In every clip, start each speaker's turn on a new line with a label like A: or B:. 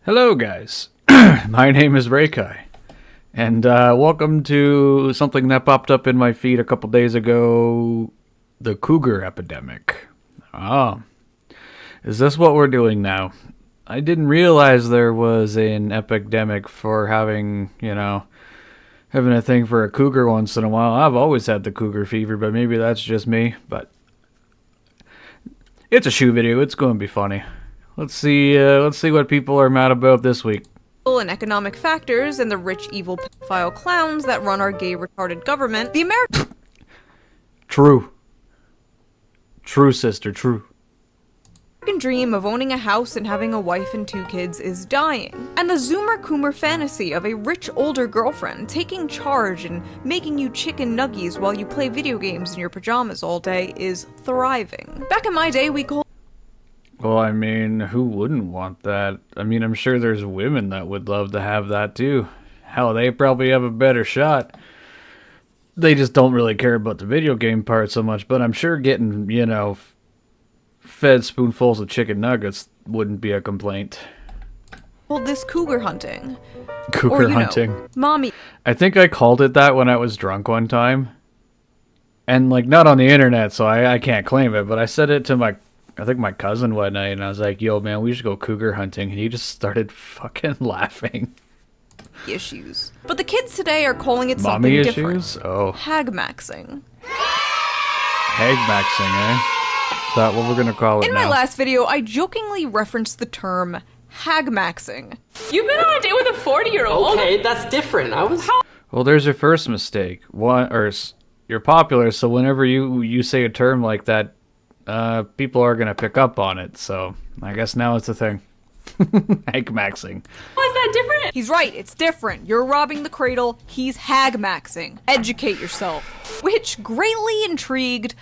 A: Hello guys, my name is Reikai, and welcome to something that popped up in my feed a couple days ago, the cougar epidemic. Oh, is this what we're doing now? I didn't realize there was an epidemic for having a thing for a cougar once in a while. I've always had the cougar fever, but maybe that's just me, but it's a shoe video, it's going to be funny. Let's see what people are mad about this week.
B: And economic factors and the rich, evil, pedophile clowns that run our gay, retarded government, the American
A: True, sister, true.
B: dream of owning a house and having a wife and 2 kids is dying. And the Zoomer-Coomer fantasy of a rich, older girlfriend taking charge and making you chicken nuggies while you play video games in your pajamas all day is thriving. Back in my day, we called
A: Well, I mean, who wouldn't want that? I mean, I'm sure there's women that would love to have that too. Hell, they probably have a better shot. They just don't really care about the video game part so much, but I'm sure getting, fed spoonfuls of chicken nuggets wouldn't be a complaint.
B: this cougar hunting.
A: Cougar hunting.
B: Mommy.
A: I think I called it that when I was drunk one time. And, not on the internet, so I can't claim it, but I said it to I think my cousin one night, and I was like, yo, man, we should go cougar hunting. And he just started fucking laughing.
B: Issues. But the kids today are calling it
A: Mommy
B: something
A: issues?
B: different.
A: Oh.
B: Haggmaxing.
A: Haggmaxing, eh? Is that what we're gonna call it
B: In
A: now?
B: my last video, I jokingly referenced the term Haggmaxing.
C: You've been on a date with a 40-year-old?
D: Okay, that's different.
A: Well, there's your first mistake. You're popular, so whenever you say a term like that, people are gonna pick up on it. So I guess now it's a thing. Haggmaxing.
C: How is that different?
B: He's right, it's different. You're robbing the cradle, he's Haggmaxing. Educate yourself. Which greatly intrigued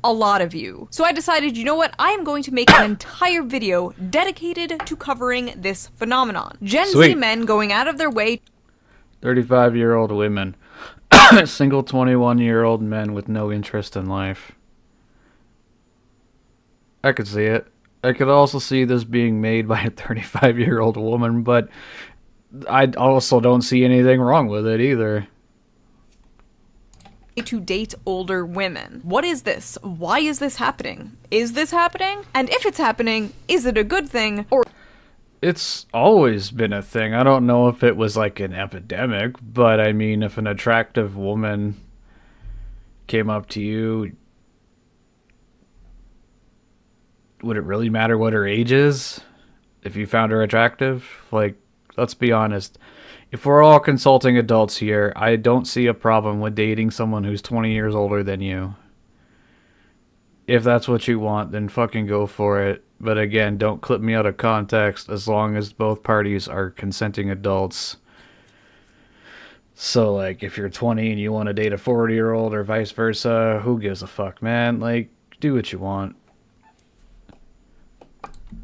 B: a lot of you. So I decided, you know what, I am going to make an entire video dedicated to covering this phenomenon. Gen Z men going out of their way
A: 35-year-old women. Single 21-year-old men with no interest in life. I could see it. I could also see this being made by a 35-year-old woman, but I also don't see anything wrong with it either.
B: To date older women. What is this? Why is this happening? Is this happening? And if it's happening, is it a good thing? Or
A: It's always been a thing. I don't know if it was like an epidemic, but I mean, if an attractive woman came up to you, would it really matter what her age is if you found her attractive? Let's be honest. If we're all consulting adults here, I don't see a problem with dating someone who's 20 years older than you. If that's what you want, then fucking go for it. But again, don't clip me out of context as long as both parties are consenting adults. So, if you're 20 and you want to date a 40-year-old or vice versa, who gives a fuck, man? Do what you want.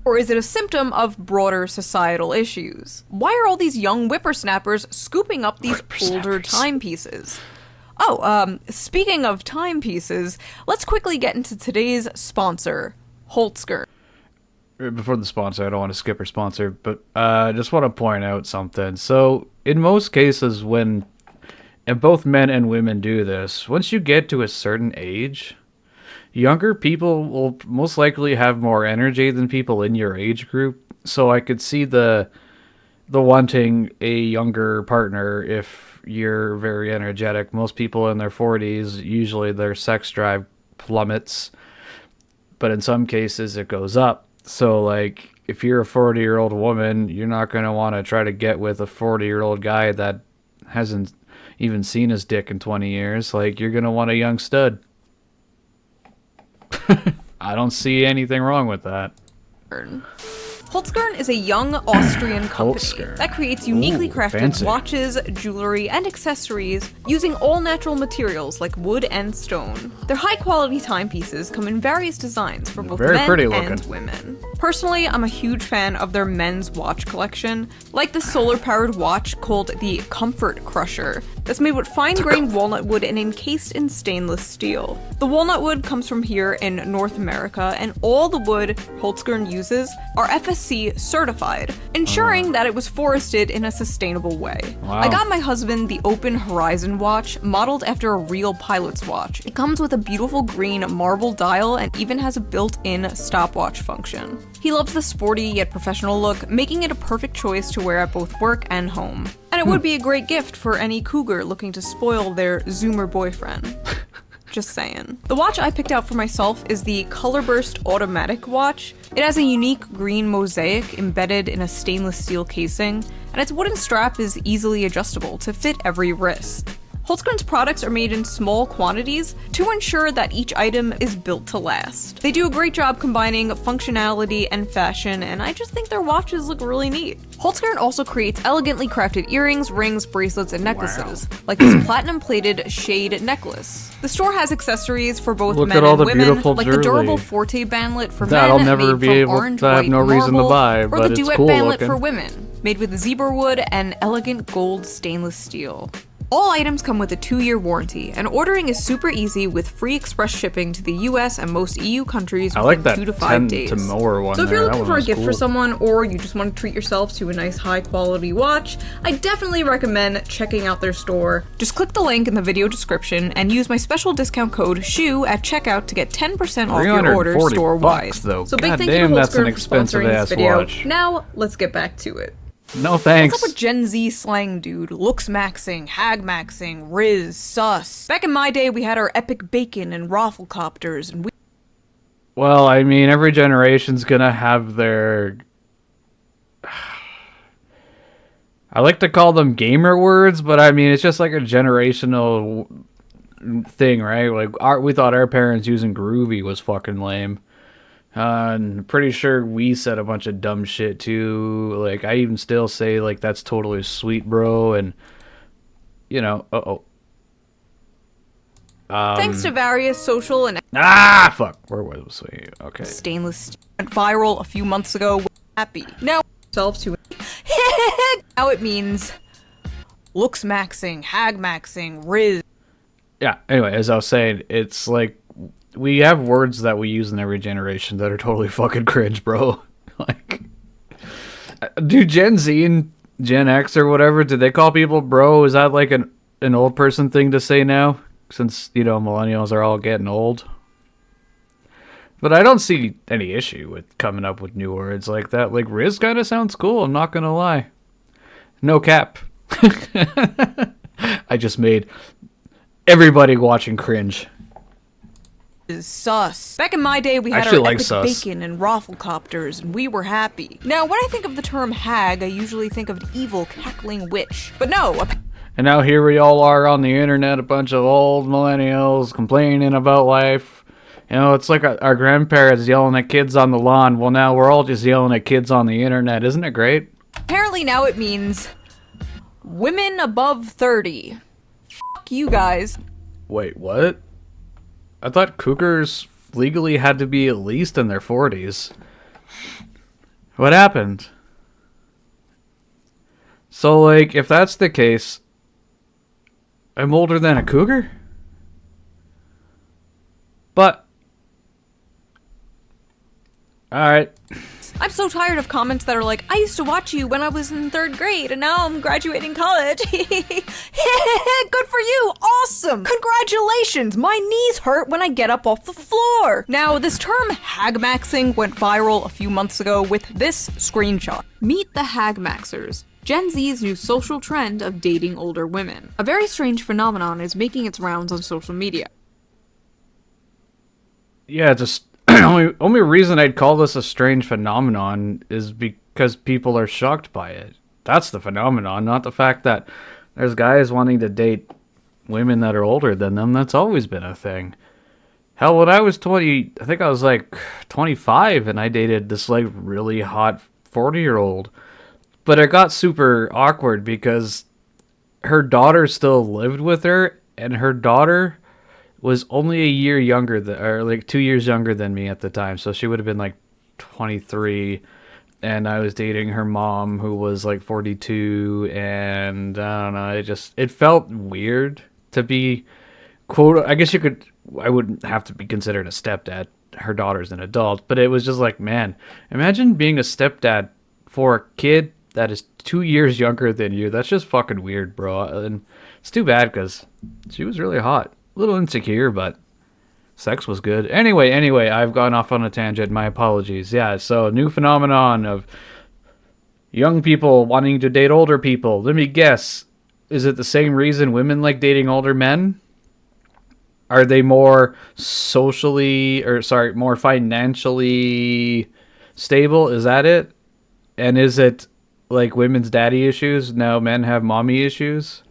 B: Or is it a symptom of broader societal issues? Why are all these young whippersnappers scooping up these older timepieces? Oh, speaking of timepieces, let's quickly get into today's sponsor, Holtzker.
A: Before the sponsor, I don't want to skip our sponsor, but I just want to point out something. So, in most cases, and both men and women do this, once you get to a certain age, younger people will most likely have more energy than people in your age group. So I could see the wanting a younger partner if you're very energetic. Most people in their 40s, usually their sex drive plummets, but in some cases it goes up. So if you're a 40-year-old woman, you're not going to want to try to get with a 40-year-old guy that hasn't even seen his dick in 20 years. You're going to want a young stud. I don't see anything wrong with that.
B: Holtzker is a young Austrian company that creates uniquely crafted watches, jewelry, and accessories using all-natural materials like wood and stone. Their high-quality timepieces come in various designs for both men and women. Personally, I'm a huge fan of their men's watch collection, like the solar-powered watch called the Comfort Crusher, that's made with fine-grained walnut wood and encased in stainless steel. The walnut wood comes from here in North America, and all the wood Holzgren uses are FSC certified, ensuring that it was forested in a sustainable way.
A: Wow.
B: I got my husband the Open Horizon watch, modeled after a real pilot's watch. It comes with a beautiful green marble dial and even has a built-in stopwatch function. He loves the sporty yet professional look, making it a perfect choice to wear at both work and home. And it would be a great gift for any cougar looking to spoil their Zoomer boyfriend. Just saying. The watch I picked out for myself is the Colorburst Automatic watch. It has a unique green mosaic embedded in a stainless steel casing, and its wooden strap is easily adjustable to fit every wrist. Holzgren's products are made in small quantities to ensure that each item is built to last. They do a great job combining functionality and fashion, and I just think their watches look really neat. Holzgren also creates elegantly crafted earrings, rings, bracelets, and necklaces, like this platinum-plated shade necklace. The store has accessories for both
A: Look
B: men
A: at all
B: and
A: the
B: women,
A: beautiful
B: like the durable
A: jewelry.
B: Forte bandlet for
A: That I'll
B: men,
A: never
B: made
A: be
B: from
A: able
B: orange,
A: to have
B: white
A: no reason to
B: marble,
A: buy,
B: or
A: but
B: the
A: it's
B: duet
A: cool
B: bandlet
A: looking.
B: for women, made with zebra wood and elegant gold stainless steel. All items come with a 2-year warranty, and ordering is super easy with free express shipping to the US and most EU countries
A: I
B: within
A: like that
B: 2 to 5
A: 10
B: days.
A: to mower one
B: So if you're
A: there.
B: looking
A: That
B: for
A: one
B: a
A: was
B: gift for
A: cool.
B: someone, or you just want to treat yourself to a nice high quality watch, I definitely recommend checking out their store. Just click the link in the video description and use my special discount code SHOE at checkout to get 10% off your order
A: 340
B: store-wide.
A: bucks, though.
B: So big
A: God
B: thank you
A: damn,
B: to
A: that's an
B: Holzgren for
A: expensive
B: sponsoring this
A: ass
B: video.
A: watch.
B: Now, let's get back to it.
A: No thanks.
B: What's up with Gen Z slang, dude? Looks maxing, hag maxing, riz, sus. Back in my day, we had our epic bacon and rafflecopters, and we
A: Well, I mean, every generation's gonna have their... I like to call them gamer words, but I mean, it's just like a generational thing, right? Like, we thought our parents using groovy was fucking lame. And pretty sure we said a bunch of dumb shit too. Like, I even still say, like, that's totally sweet, bro. And, you know,
B: thanks to various social and
A: fuck. Where was we? Okay.
B: stainless steel went viral a few months ago. We're happy. Now, ourselves to now it means looks maxing, hag maxing, riz.
A: Yeah, anyway, as I was saying, it's like, we have words that we use in every generation that are totally fucking cringe, bro. Like, do Gen Z and Gen X or whatever, did they call people bro? Is that like an old person thing to say now? Since, you know, millennials are all getting old. But I don't see any issue with coming up with new words like that. Like, Riz kind of sounds cool, I'm not gonna lie. No cap. I just made everybody watching cringe.
B: Sus. Back in my day, we had
A: actually
B: our
A: like
B: epic
A: sus.
B: bacon and rafflecopters, and we were happy. Now, when I think of the term hag, I usually think of an evil, cackling witch. But no,
A: And now here we all are on the internet, a bunch of old millennials complaining about life. You know, it's like our grandparents yelling at kids on the lawn. Well, now we're all just yelling at kids on the internet. Isn't it great?
B: apparently now it means women above 30. Fuck you guys.
A: Wait, what? I thought cougars legally had to be at least in their 40s. What happened? So, like, if that's the case, I'm older than a cougar? But... Alright.
B: I'm so tired of comments that are like, I used to watch you when I was in 3rd grade and now I'm graduating college. Good for you. Awesome. Congratulations. My knees hurt when I get up off the floor. Now, this term Haggmaxing went viral a few months ago with this screenshot. Meet the Haggmaxers. Gen Z's new social trend of dating older women. A very strange phenomenon is making its rounds on social media.
A: Yeah, just... only reason I'd call this a strange phenomenon is because people are shocked by it. That's the phenomenon, not the fact that there's guys wanting to date women that are older than them. That's always been a thing. Hell, when I was 20, I think I was like 25, and I dated this like really hot 40-year-old. But it got super awkward because her daughter still lived with her, and her daughter was only a year younger than, or like 2 years younger than me at the time. So she would have been like 23, and I was dating her mom, who was like 42, and I don't know, it felt weird to be, quote, I wouldn't have to be considered a stepdad. Her daughter's an adult, but it was just like, man, imagine being a stepdad for a kid that is 2 years younger than you. That's just fucking weird, bro. And it's too bad because she was really hot. A little insecure, but sex was good. Anyway, I've gone off on a tangent. My apologies. Yeah, so new phenomenon of young people wanting to date older people. Let me guess. Is it the same reason women like dating older men? Are they more more financially stable? Is that it? And is it like women's daddy issues? Now men have mommy issues?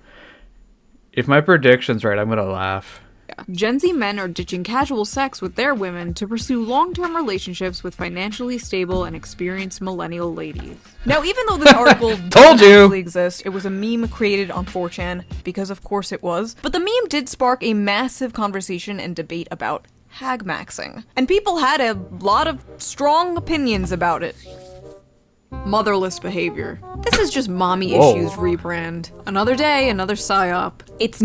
A: If my prediction's right, I'm gonna laugh.
B: Gen Z men are ditching casual sex with their women to pursue long-term relationships with financially stable and experienced millennial ladies. Now, even though this article
A: Told
B: doesn't
A: you!
B: actually exist, it was a meme created on 4chan, because of course it was. But the meme did spark a massive conversation and debate about Haggmaxing. And people had a lot of strong opinions about it. Motherless behavior. This is just mommy issues rebrand. Another day, another psyop. It's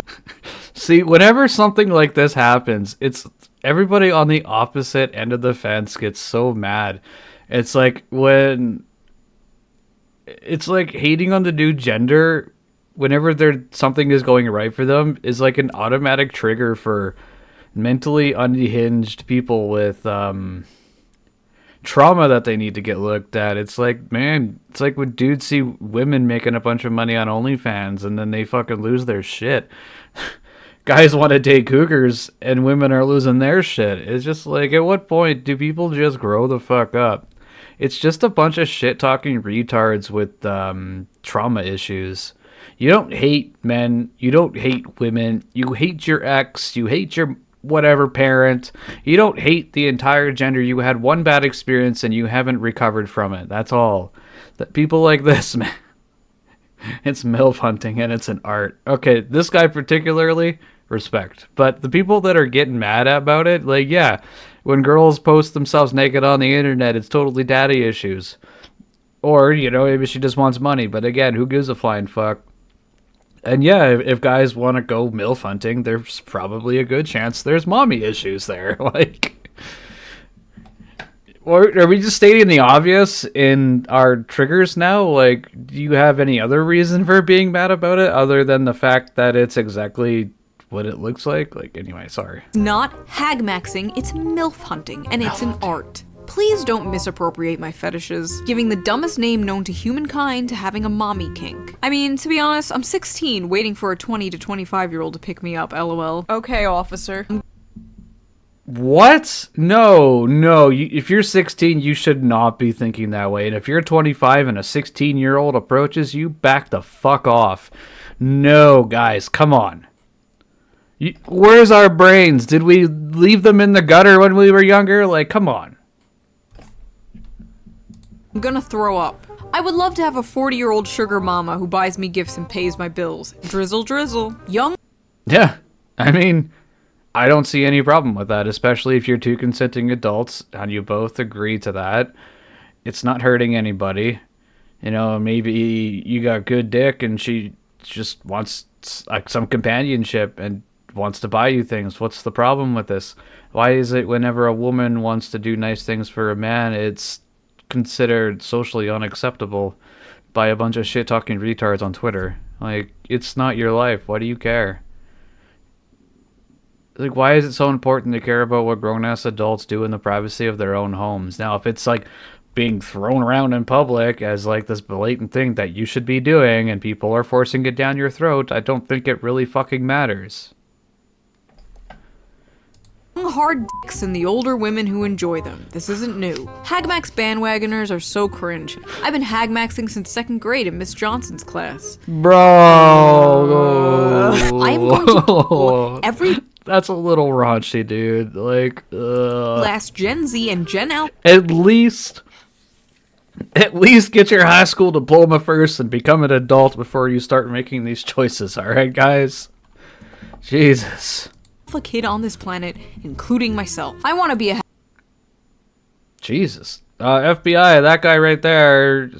A: See, whenever something like this happens, it's everybody on the opposite end of the fence gets so mad. It's like hating on the new gender whenever something is going right for them is like an automatic trigger for mentally unhinged people with trauma that they need to get looked at. It's like, man, it's like when dudes see women making a bunch of money on OnlyFans and then they fucking lose their shit. Guys want to date cougars and women are losing their shit. It's just like, at what point do people just grow the fuck up? It's just a bunch of shit talking retards with trauma issues. You don't hate men. You don't hate women. You hate your ex. You hate your whatever parent. You don't hate the entire gender. You had one bad experience and you haven't recovered from it. That's all. That people like this, man. It's MILF hunting and it's an art. Okay, this guy particularly, respect. But the people that are getting mad about it, like, yeah, when girls post themselves naked on the internet, it's totally daddy issues. Or, you know, maybe she just wants money. But again, who gives a flying fuck? And yeah, if guys want to go MILF hunting, there's probably a good chance there's mommy issues there. Like, or are we just stating the obvious in our triggers now? Like, do you have any other reason for being mad about it other than the fact that it's exactly what it looks like? Like, anyway, sorry.
B: not Haggmaxing, it's MILF hunting, and it's an art. Please don't misappropriate my fetishes, giving the dumbest name known to humankind to having a mommy kink. I mean, to be honest, I'm 16, waiting for a 20 to 25-year-old to pick me up, lol. Okay, officer.
A: What? No. If you're 16, you should not be thinking that way. And if you're 25 and a 16-year-old approaches you, back the fuck off. No, guys, come on. Where's our brains? Did we leave them in the gutter when we were younger? Like, come on.
B: I'm gonna throw up. I would love to have a 40-year-old sugar mama who buys me gifts and pays my bills. Drizzle, drizzle. Young.
A: Yeah, I mean, I don't see any problem with that, especially if you're two consenting adults and you both agree to that. It's not hurting anybody. You know, maybe you got good dick and she just wants like some companionship and wants to buy you things. What's the problem with this? Why is it whenever a woman wants to do nice things for a man, it's considered socially unacceptable by a bunch of shit talking retards on Twitter? Like, it's not your life. Why do you care? Like, why is it so important to care about what grown-ass adults do in the privacy of their own homes? Now, if it's like being thrown around in public as like this blatant thing that you should be doing and people are forcing it down your throat, I don't think it really fucking matters.
B: Hard dicks and the older women who enjoy them. This isn't new. Hagmax bandwagoners are so cringe. I've been Hagmaxing since 2nd grade in Miss Johnson's class.
A: Bro.
B: I am going to every
A: That's a little raunchy, dude. Like,
B: last Gen Z and Gen Alpha.
A: At least get your high school diploma first and become an adult before you start making these choices, alright, guys? Jesus.
B: Kid on this planet, including myself. I want to be a
A: Jesus. FBI, that guy right there.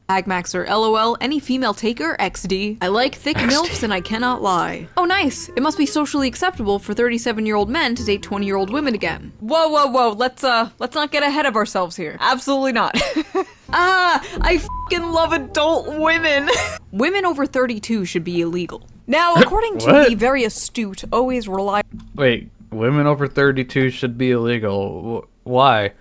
B: Haggmaxer, LOL, any female taker, XD. I like thick milfs and I cannot lie. Oh nice, it must be socially acceptable for 37-year-old men to date 20-year-old women again. Whoa, whoa, whoa, let's not get ahead of ourselves here. Absolutely not. I f***ing love adult women. Women over 32 should be illegal. Now, according to
A: What?
B: the very astute, always reliable
A: Wait, women over 32 should be illegal. Why?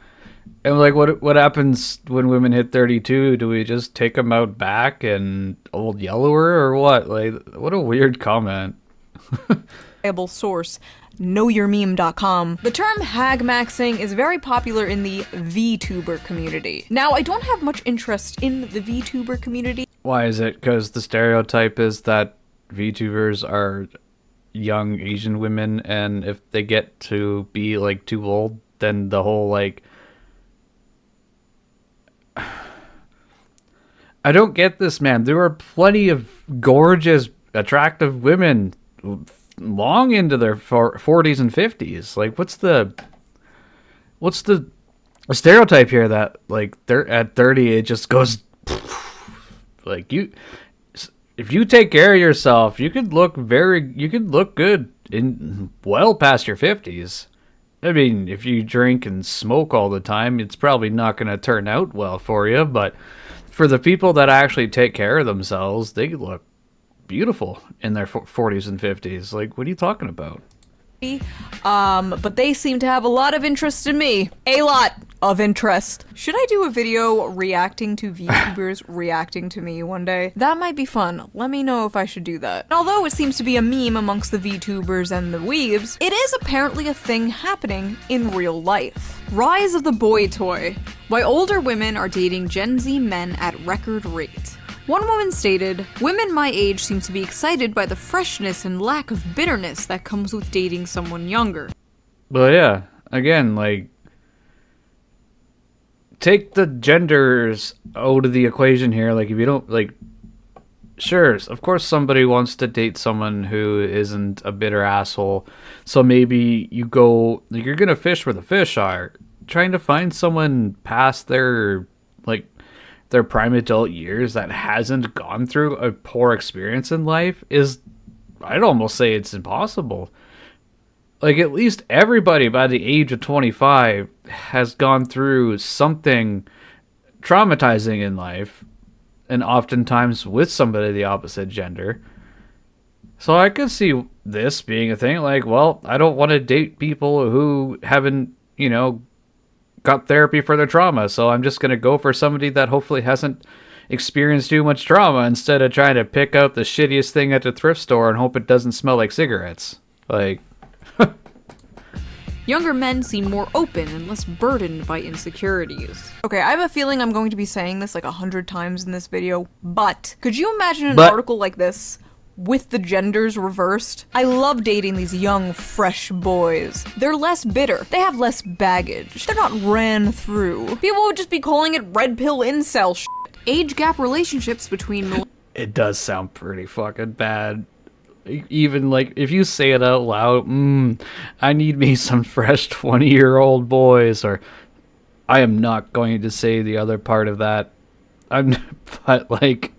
A: And like, what happens when women hit 32? Do we just take them out back and old yellow her or what? Like, what a weird comment.
B: source, knowyourmeme.com. The term Haggmaxing is very popular in the VTuber community. Now, I don't have much interest in the VTuber community.
A: Why is it? Because the stereotype is that VTubers are young Asian women, and if they get to be like too old, then the whole like... I don't get this, man. There are plenty of gorgeous, attractive women long into their 40s and 50s. Like, what's the stereotype here that like they're at 30 it just goes like if you take care of yourself, you could look good in well past your 50s. I mean, if you drink and smoke all the time, it's probably not going to turn out well for you, but for the people that actually take care of themselves, they look beautiful in their 40s and 50s. Like, what are you talking about?
B: But they seem to have a lot of interest in me. A lot of interest. Should I do a video reacting to VTubers reacting to me one day? That might be fun. Let me know if I should do that. Although it seems to be a meme amongst the VTubers and the weebs, it is apparently a thing happening in real life. Rise of the boy toy. Why older women are dating Gen Z men at record rate. One woman stated, "Women my age seem to be excited by the freshness and lack of bitterness that comes with dating someone younger."
A: But yeah, again, like, take the genders out of the equation here. Like, if you don't, like, sure, of course somebody wants to date someone who isn't a bitter asshole. So maybe you go, like, you're gonna fish where the fish are. Trying to find someone past their, like, their prime adult years that hasn't gone through a poor experience in life is, I'd almost say it's impossible. Like, at least everybody by the age of 25 has gone through something traumatizing in life, and oftentimes with somebody of the opposite gender. So I could see this being a thing, like, well, I don't want to date people who haven't, you know, got therapy for their trauma, so I'm just going to go for somebody that hopefully hasn't experienced too much trauma instead of trying to pick out the shittiest thing at the thrift store and hope it doesn't smell like cigarettes. Like...
B: Younger men seem more open and less burdened by insecurities. Okay, I have a feeling I'm going to be saying this like 100 times in this video, but could you imagine an article like this with the genders reversed? I love dating these young, fresh boys. They're less bitter. They have less baggage. They're not ran through. People would just be calling it red pill incel shit. Age gap relationships between
A: It does sound pretty fucking bad. Even, like, if you say it out loud, I need me some fresh 20-year-old boys, or I am not going to say the other part of that. But, like,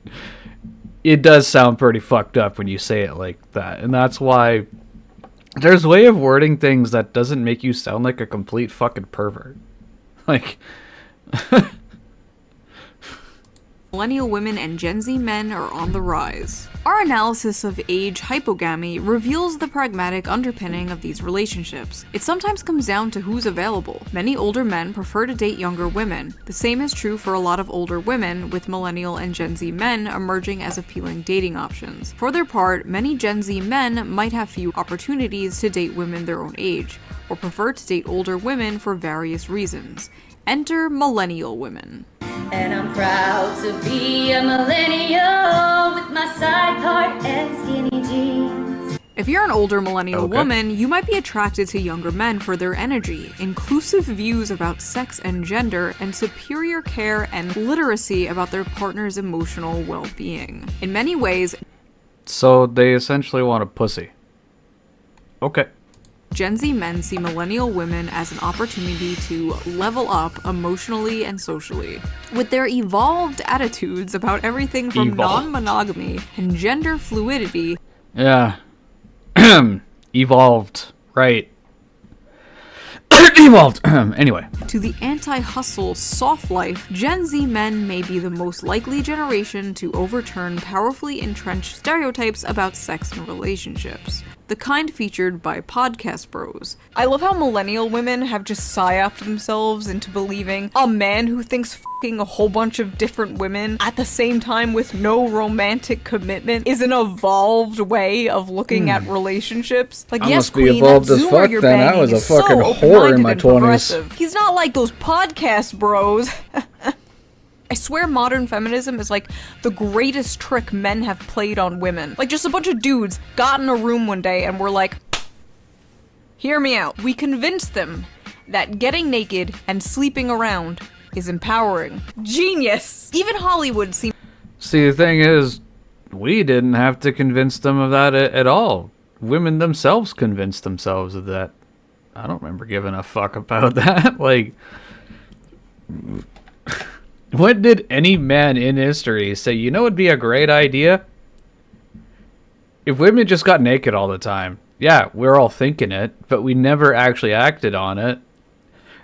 A: it does sound pretty fucked up when you say it like that. And that's why there's a way of wording things that doesn't make you sound like a complete fucking pervert. Like...
B: Millennial women and Gen Z men are on the rise. Our analysis of age hypogamy reveals the pragmatic underpinning of these relationships. It sometimes comes down to who's available. Many older men prefer to date younger women. The same is true for a lot of older women, with millennial and Gen Z men emerging as appealing dating options. For their part, many Gen Z men might have few opportunities to date women their own age, or prefer to date older women for various reasons. Enter millennial women.
D: And I'm proud to be a millennial with my side part and skinny jeans.
B: If you're an older millennial
A: Okay.
B: woman, you might be attracted to younger men for their energy, inclusive views about sex and gender, and superior care and literacy about their partner's emotional well-being. In many ways,
A: So they essentially want a pussy. Okay.
B: Gen Z men see millennial women as an opportunity to level up emotionally and socially. With their evolved attitudes about everything from non-monogamy and gender fluidity.
A: Yeah. Evolved. Right. Evolved. Anyway.
B: To the anti-hustle soft life, Gen Z men may be the most likely generation to overturn powerfully entrenched stereotypes about sex and relationships. The kind featured by podcast bros. I love how millennial women have just psyoped themselves into believing a man who thinks fucking a whole bunch of different women at the same time with no romantic commitment is an evolved way of looking at relationships. Like,
A: I
B: yes,
A: must be
B: queen,
A: evolved
B: that
A: as
B: Zoomer
A: fuck
B: you're
A: then. I
B: banging
A: was a
B: is so
A: fucking whore in
B: open-minded
A: my
B: and
A: 20s.
B: progressive. He's not like those podcast bros. I swear modern feminism is like the greatest trick men have played on women. Like, just a bunch of dudes got in a room one day and were like, hear me out. We convinced them that getting naked and sleeping around is empowering. Genius! Even Hollywood seems...
A: See, the thing is, we didn't have to convince them of that at all. Women themselves convinced themselves of that. I don't remember giving a fuck about that. Like... When did any man in history say, you know, it'd be a great idea? If women just got naked all the time. Yeah, we're all thinking it, but we never actually acted on it.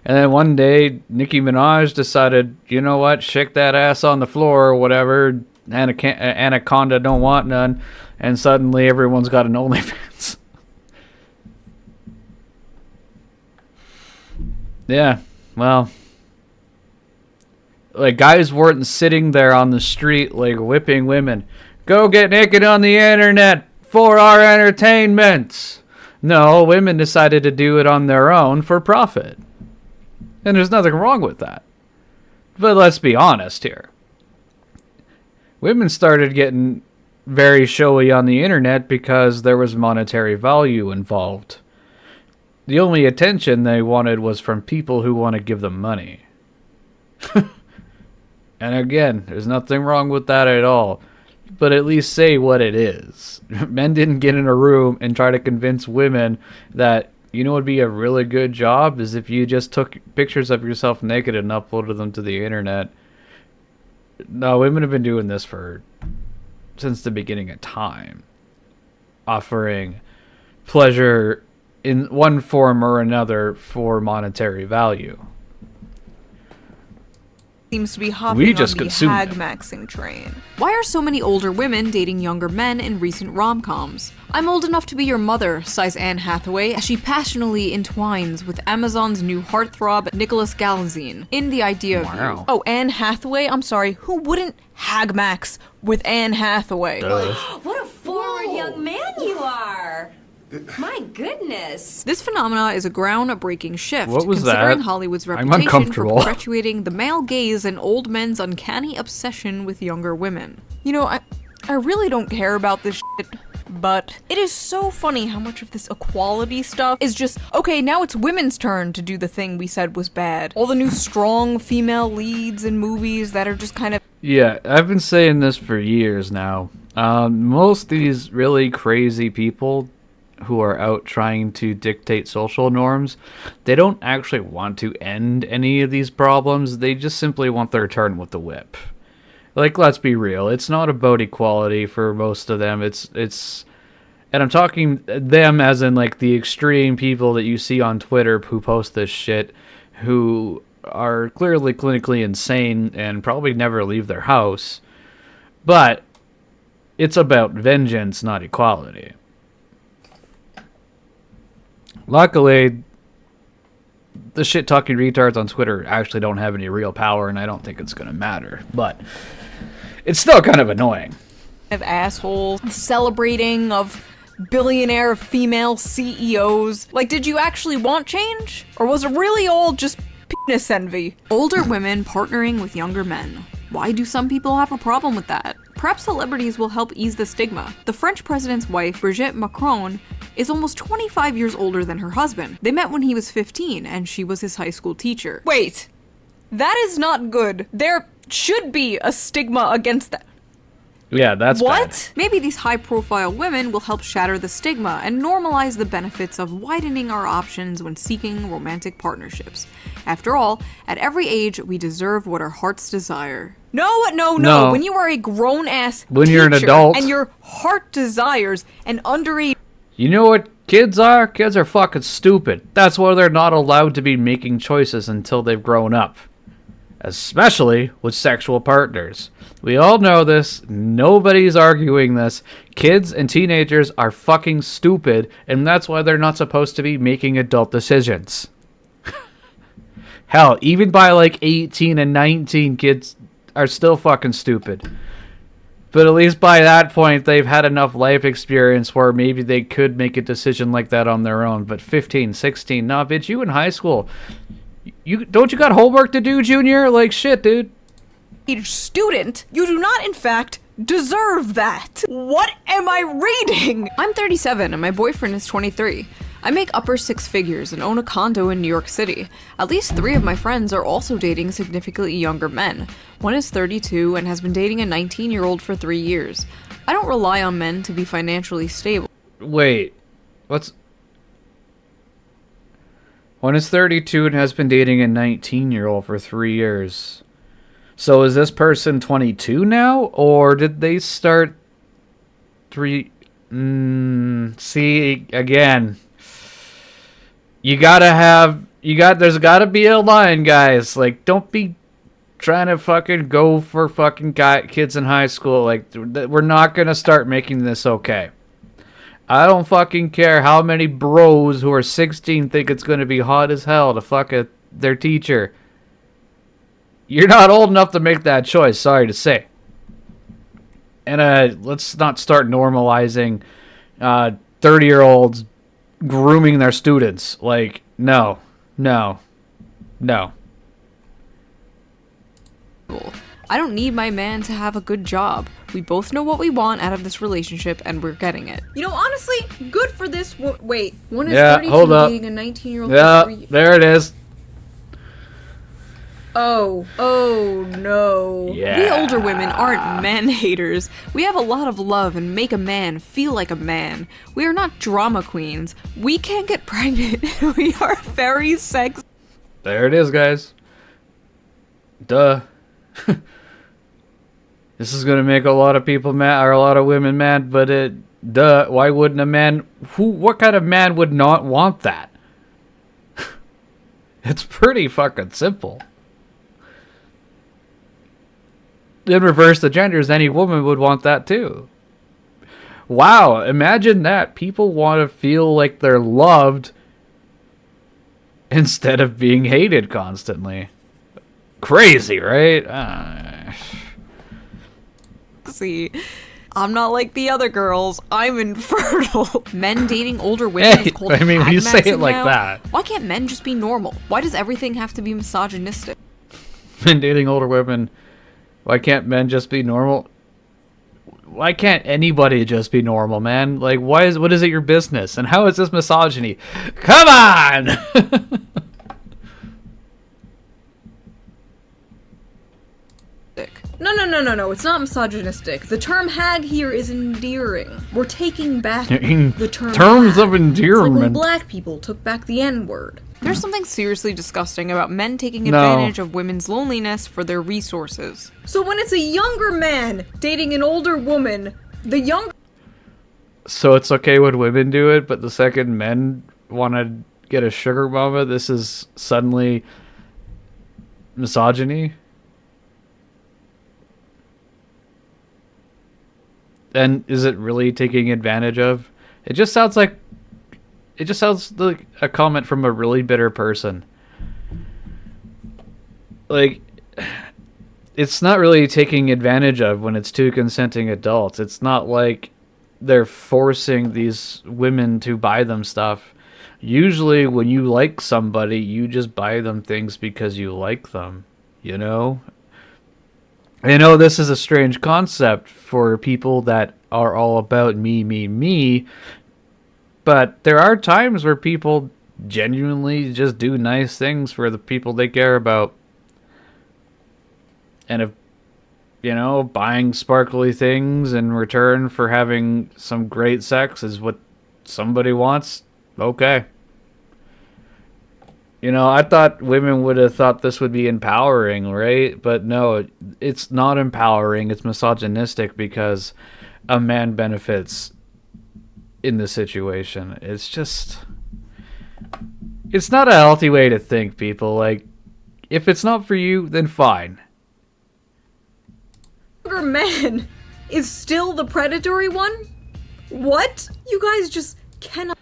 A: And then one day, Nicki Minaj decided, you know what, shake that ass on the floor or whatever. Anaconda don't want none. And suddenly everyone's got an OnlyFans. Yeah, well... Like, guys weren't sitting there on the street, like, whipping women. Go get naked on the internet for our entertainment. No, women decided to do it on their own for profit. And there's nothing wrong with that. But let's be honest here. Women started getting very showy on the internet because there was monetary value involved. The only attention they wanted was from people who want to give them money. And again, there's nothing wrong with that at all. But at least say what it is. Men didn't get in a room and try to convince women that, you know what would be a really good job is if you just took pictures of yourself naked and uploaded them to the internet. No, women have been doing this since the beginning of time. Offering pleasure in one form or another for monetary value.
B: Seems to be hopping
A: We
B: on
A: just
B: the
A: consume them.
B: Haggmaxing train. Why are so many older women dating younger men in recent rom-coms? I'm old enough to be your mother, sighs Anne Hathaway as she passionately entwines with Amazon's new heartthrob Nicholas Galazine in The Idea of You. Oh, Anne Hathaway? I'm sorry, who wouldn't Hagmax with Anne Hathaway?
E: What a forward young man you are! My goodness.
B: This phenomena is a groundbreaking shift,
A: What was
B: considering
A: that?
B: Hollywood's
A: I'm
B: reputation for
A: uncomfortable.
B: perpetuating the male gaze and old men's uncanny obsession with younger women. You know, I really don't care about this shit, but it is so funny how much of this equality stuff is just, okay, now it's women's turn to do the thing we said was bad. All the new strong female leads in movies that are just kind of...
A: Yeah, I've been saying this for years now. Most of these really crazy people who are out trying to dictate social norms, they don't actually want to end any of these problems. They just simply want their turn with the whip. Like, let's be real. It's not about equality for most of them. It's and I'm talking them as in, like, the extreme people that you see on Twitter who post this shit, who are clearly clinically insane and probably never leave their house. But it's about vengeance, not equality. Luckily, the shit-talking retards on Twitter actually don't have any real power, and I don't think it's going to matter. But it's still kind of annoying.
B: Of assholes celebrating of billionaire female CEOs. Like, did you actually want change? Or was it really all just penis envy? Older women partnering with younger men. Why do some people have a problem with that? Perhaps celebrities will help ease the stigma. The French president's wife, Brigitte Macron, is almost 25 years older than her husband. They met when he was 15, and she was his high school teacher. Wait, that is not good. There should be a stigma against that.
A: Yeah, that's
B: What?
A: bad.
B: Maybe these high-profile women will help shatter the stigma and normalize the benefits of widening our options when seeking romantic partnerships. After all, at every age, we deserve what our hearts desire. No. When you are a grown-ass
A: When you're an
B: teacher
A: adult.
B: and your heart desires an underage...
A: You know what kids are? Kids are fucking stupid. That's why they're not allowed to be making choices until they've grown up. Especially with sexual partners. We all know this. Nobody's arguing this. Kids and teenagers are fucking stupid, and that's why they're not supposed to be making adult decisions. Hell, even by like 18 and 19, kids are still fucking stupid. But at least by that point, they've had enough life experience where maybe they could make a decision like that on their own. But 15, 16, nah, bitch, you in high school. Don't you got homework to do, Junior? Like, shit, dude.
B: Student, you do not, in fact, deserve that. What am I reading? I'm 37 and my boyfriend is 23. I make upper six figures and own a condo in New York City. At least 3 of my friends are also dating significantly younger men. One is 32 and has been dating a 19-year-old for 3 years. I don't rely on men to be financially stable.
A: Wait, what's... One is 32 and has been dating a 19-year-old for 3 years. So is this person 22 now? Or did they start... See, again... There's gotta be a line, guys. Like, don't be trying to fucking go for fucking kids in high school. Like, we're not gonna start making this okay. I don't fucking care how many bros who are 16 think it's gonna be hot as hell to fuck their teacher. You're not old enough to make that choice, sorry to say. And let's not start normalizing 30-year-olds grooming their students. Like, no.
B: I don't need my man to have a good job. We both know what we want out of this relationship and we're getting it. You know, honestly, good for this. Wait, one is 32
A: hold up.
B: dating a 19-year-old.
A: Yeah, there it is.
B: Oh no.
A: Yeah.
B: We older women aren't man haters. We have a lot of love and make a man feel like a man. We are not drama queens. We can't get pregnant. We are very sexy.
A: There it is, guys. Duh. This is gonna make a lot of people mad, or a lot of women mad, but duh, why wouldn't a man, what kind of man would not want that? It's pretty fucking simple. In reverse the genders, any woman would want that too. Wow, imagine that. People want to feel like they're loved instead of being hated constantly. Crazy, right?
B: See, I'm not like the other girls. I'm infertile. Men dating older women
A: Hey,
B: is called
A: I mean, when you say it
B: Haggmaxing
A: like
B: now.
A: that.
B: Why can't men just be normal? Why does everything have to be misogynistic?
A: Men dating older women. Why can't men just be normal? Why can't anybody just be normal, man? Like, what is it your business? And how is this misogyny? Come on!
B: No, it's not misogynistic. The term hag here is endearing. We're taking back
A: In
B: the term
A: terms
B: hag.
A: of
B: It's like when
A: endearment.
B: black people took back the N-word. There's something seriously disgusting about men taking
A: No.
B: advantage of women's loneliness for their resources. So when it's a younger man dating an older woman, the younger...
A: So it's okay when women do it, but the second men want to get a sugar mama, this is suddenly misogyny? And is it really taking advantage of? It just sounds like a comment from a really bitter person. Like, it's not really taking advantage of when it's two consenting adults. It's not like they're forcing these women to buy them stuff. Usually when you like somebody, you just buy them things because you like them, you know? I know this is a strange concept for people that are all about me, but there are times where people genuinely just do nice things for the people they care about. And if you know, buying sparkly things in return for having some great sex is what somebody wants, okay. You know, I thought women would have thought this would be empowering, right? But no, it's not empowering. It's misogynistic because a man benefits in this situation. It's just... It's not a healthy way to think, people. Like, if it's not for you, then fine.
B: Younger man is still the predatory one? What? You guys just cannot...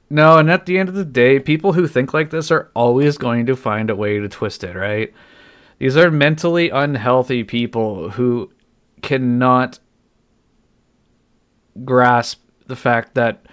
A: No, and at the end of the day, people who think like this are always going to find a way to twist it, right? These are mentally unhealthy people who cannot grasp the fact that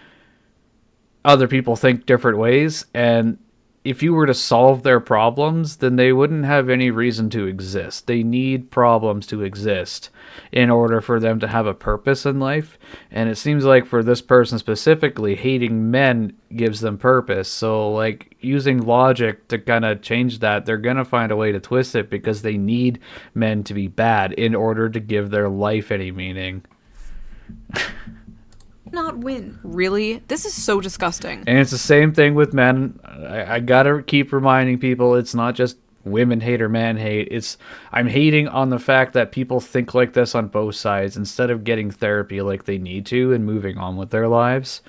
A: other people think different ways, and if you were to solve their problems, then they wouldn't have any reason to exist. They need problems to exist in order for them to have a purpose in life. And it seems like for this person specifically, hating men gives them purpose. So, like, using logic to kind of change that, they're going to find a way to twist it because they need men to be bad in order to give their life any meaning.
B: not win. Really? This is so disgusting.
A: And it's the same thing with men. I gotta keep reminding people it's not just women hate or man hate. It's I'm hating on the fact that people think like this on both sides instead of getting therapy like they need to and moving on with their lives.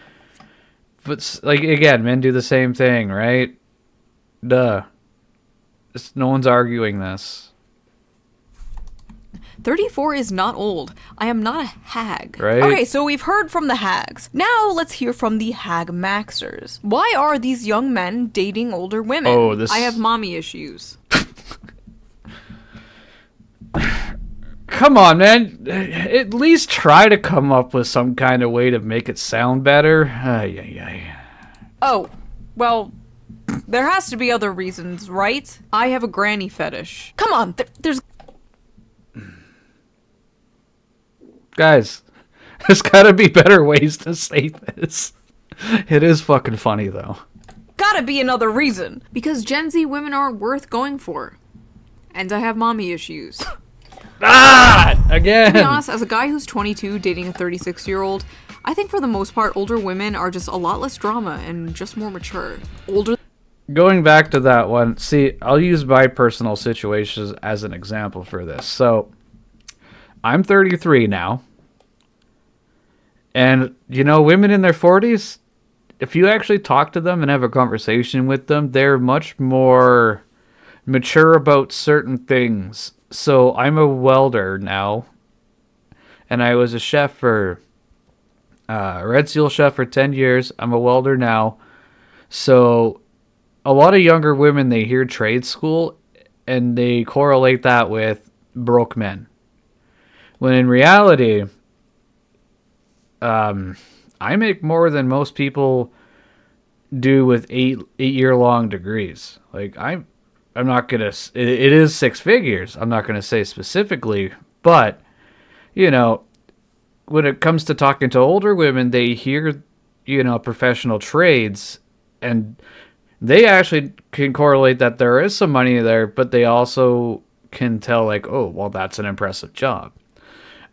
A: But like again, men do the same thing, right? Duh. No one's arguing this.
B: 34 is not old. I am not a hag.
A: Right?
B: Okay, so we've heard from the hags. Now let's hear from the Haggmaxers. Why are these young men dating older women?
A: Oh, this...
B: I have mommy issues.
A: Come on, man. At least try to come up with some kind of way to make it sound better.
B: Oh, well, there has to be other reasons, right? I have a granny fetish. Come on, there's...
A: Guys, there's gotta be better ways to say this. It is fucking funny, though.
B: Gotta be another reason. Because Gen Z women aren't worth going for. And I have mommy issues.
A: Again!
B: To be honest, as a guy who's 22 dating a 36-year-old, I think for the most part, older women are just a lot less drama and just more mature. Older...
A: Going back to that one, see, I'll use my personal situations as an example for this. So, I'm 33 now. And, you know, women in their 40s, if you actually talk to them and have a conversation with them, they're much more mature about certain things. So, I'm a welder now. And I was a chef for... Red Seal chef for 10 years. I'm a welder now. So, a lot of younger women, they hear trade school, and they correlate that with broke men. When in reality, I make more than most people do with eight-year-long degrees. Like I'm not gonna. It is six figures. I'm not gonna say specifically, but you know, when it comes to talking to older women, they hear, you know, professional trades, and they actually can correlate that there is some money there, but they also can tell like, oh, well, that's an impressive job.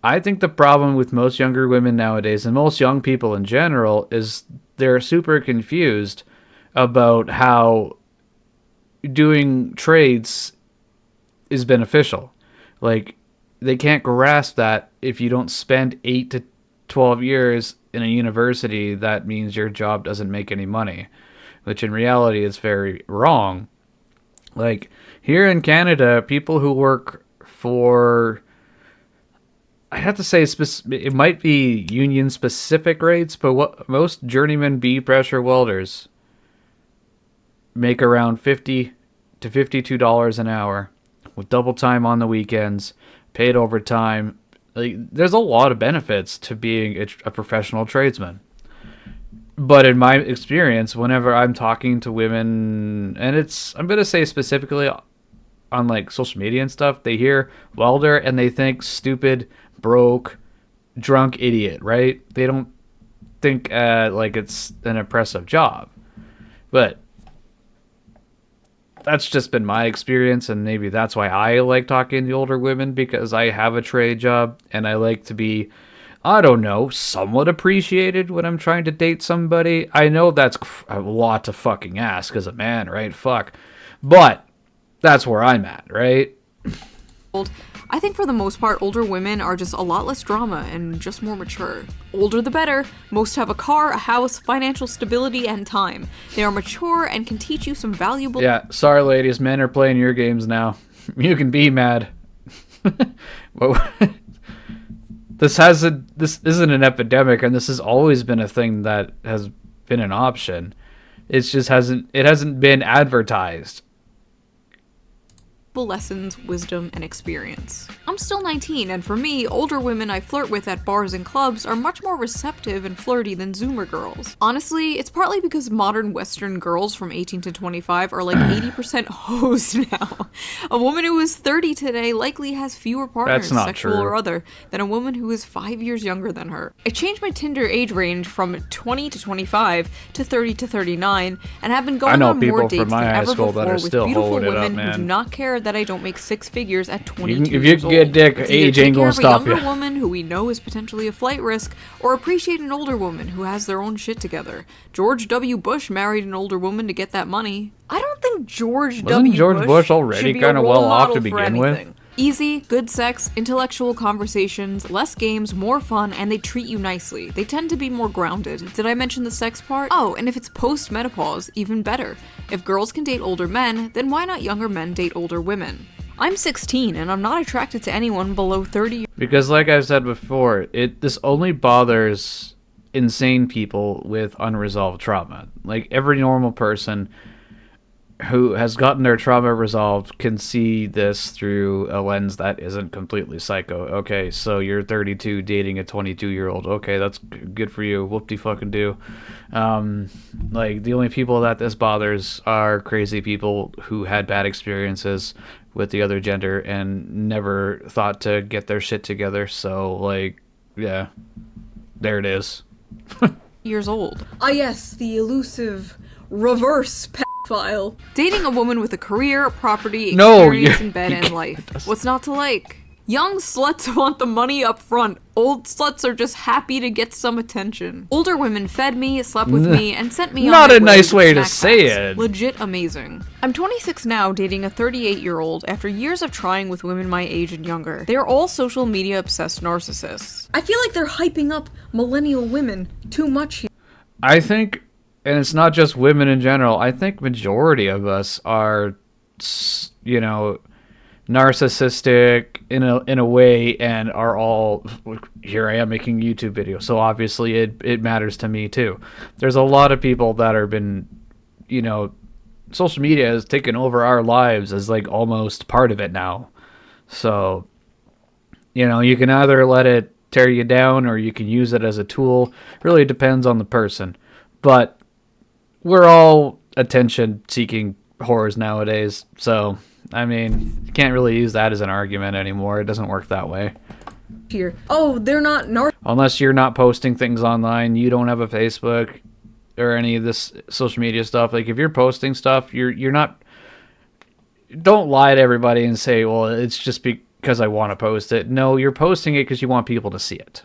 A: I think the problem with most younger women nowadays, and most young people in general, is they're super confused about how doing trades is beneficial. Like, they can't grasp that if you don't spend 8 to 12 years in a university, that means your job doesn't make any money, which in reality is very wrong. Like, here in Canada, people who work for... I have to say, it might be union-specific rates, but what most journeyman B-pressure welders make around $50 to $52 an hour, with double time on the weekends, paid overtime. Like, there's a lot of benefits to being a professional tradesman. But in my experience, whenever I'm talking to women, and I'm going to say specifically on like social media and stuff, they hear welder and they think stupid, broke, drunk idiot, right? They don't think like it's an impressive job. But that's just been my experience, and maybe that's why I like talking to older women, because I have a trade job and I like to be, I don't know, somewhat appreciated when I'm trying to date somebody. I know that's a lot to fucking ask as a man, right? Fuck. But that's where I'm at, right?
B: I think for the most part, older women are just a lot less drama and just more mature. Older the better. Most have a car, a house, financial stability, and time. They are mature and can teach you some valuable...
A: Yeah, sorry ladies, men are playing your games now. You can be mad. This isn't an epidemic, and this has always been a thing that has been an option. It just hasn't been advertised.
B: lessons, wisdom, and experience. I'm still 19, and for me, older women I flirt with at bars and clubs are much more receptive and flirty than Zoomer girls. Honestly, it's partly because modern Western girls from 18 to 25 are like 80% hoes now. A woman who is 30 today likely has fewer partners,
A: That's not
B: sexual
A: true.
B: or other, than a woman who is 5 years younger than her. I changed my Tinder age range from 20 to 25 to 30 to 39, and have been going
A: know
B: on
A: people
B: more
A: from
B: dates
A: my
B: than
A: high
B: ever
A: school
B: before
A: that are
B: with
A: still
B: beautiful
A: hoeing it up,
B: women who do
A: man.
B: not care that I don't make six figures at 22
A: if you
B: years
A: can get
B: old.
A: dick,
B: It's either
A: age
B: take
A: ain't
B: care
A: gonna
B: of a
A: stop
B: younger
A: you.
B: woman who we know is potentially a flight risk, or appreciate an older woman who has their own shit together. George W. Bush married an older woman to get that money. I don't think George W.
A: George Bush already
B: should be a
A: kinda
B: role
A: well off
B: model
A: to
B: for
A: begin with?
B: anything. Easy, good sex, intellectual conversations, less games, more fun, and they treat you nicely. They tend to be more grounded. Did I mention the sex part? Oh, and if it's post-menopause, even better. If girls can date older men, then why not younger men date older women? I'm 16, and I'm not attracted to anyone below 30.
A: Because like I've said before, this only bothers insane people with unresolved trauma. Like every normal person who has gotten their trauma resolved can see this through a lens that isn't completely psycho. Okay, so you're 32 dating a 22-year-old. Okay, that's good for you. Whoop-de-fucking-do. Like, the only people that this bothers are crazy people who had bad experiences with the other gender and never thought to get their shit together. So, like, yeah, there it is.
B: Years old. Ah yes, the elusive reverse pedophile. Dating a woman with a career, property,
A: No,
B: experience
A: you-
B: in bed
A: you
B: and
A: can't-
B: life. What's not to like? Young sluts want the money up front. Old sluts are just happy to get some attention. Older women fed me, slept with me, and sent me on
A: Not
B: my
A: a nice
B: with
A: way to
B: snack
A: say
B: packs.
A: it.
B: Legit amazing. I'm 26 now, dating a 38-year-old after years of trying with women my age and younger. They are all social media obsessed narcissists. I feel like they're hyping up millennial women too much here.
A: I think, and it's not just women in general, I think majority of us are, you know, narcissistic in a way, and are all, here I am making YouTube videos, so obviously it matters to me too. There's a lot of people that have been, you know, social media has taken over our lives as like almost part of it now. So, you know, you can either let it tear you down or you can use it as a tool. Really depends on the person. But we're all attention seeking whores nowadays, so I mean, you can't really use that as an argument anymore. It doesn't work that way.
B: Here. Oh, they're not
A: Unless you're not posting things online, you don't have a Facebook or any of this social media stuff. Like if you're posting stuff, you're not. Don't lie to everybody and say, "Well, it's just because I want to post it." No, you're posting it because you want people to see it.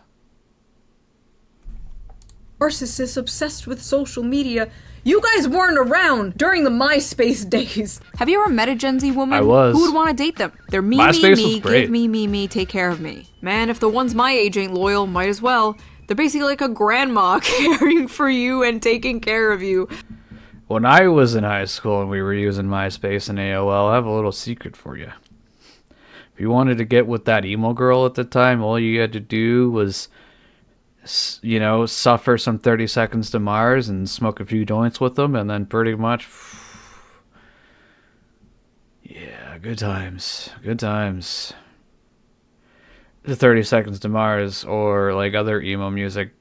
B: narcissists obsessed with social media. You guys weren't around during the MySpace days. Have you ever met a Gen Z woman?
A: I was.
B: Who would want to date them? They're me,
A: MySpace
B: me,
A: was
B: me,
A: great.
B: give me, take care of me. Man, if the ones my age ain't loyal, might as well. They're basically like a grandma caring for you and taking care of you.
A: When I was in high school and we were using MySpace and AOL, I have a little secret for you. If you wanted to get with that emo girl at the time, all you had to do was, you know, suffer some 30 seconds to Mars and smoke a few joints with them, and then pretty much, yeah, good times, good times. The 30 seconds to Mars or like other emo music,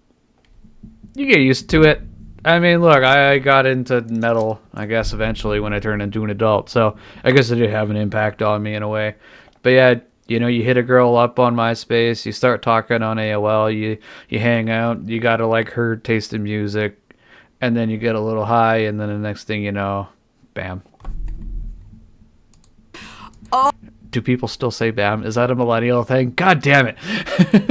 A: you get used to it. I mean, look, I got into metal, I guess, eventually when I turned into an adult, so I guess it did have an impact on me in a way. But yeah, you know, you hit a girl up on MySpace, you start talking on AOL, you hang out, you gotta like her taste in music, and then you get a little high, and then the next thing you know, bam. Do people still say BAM? Is that a millennial thing? God damn it.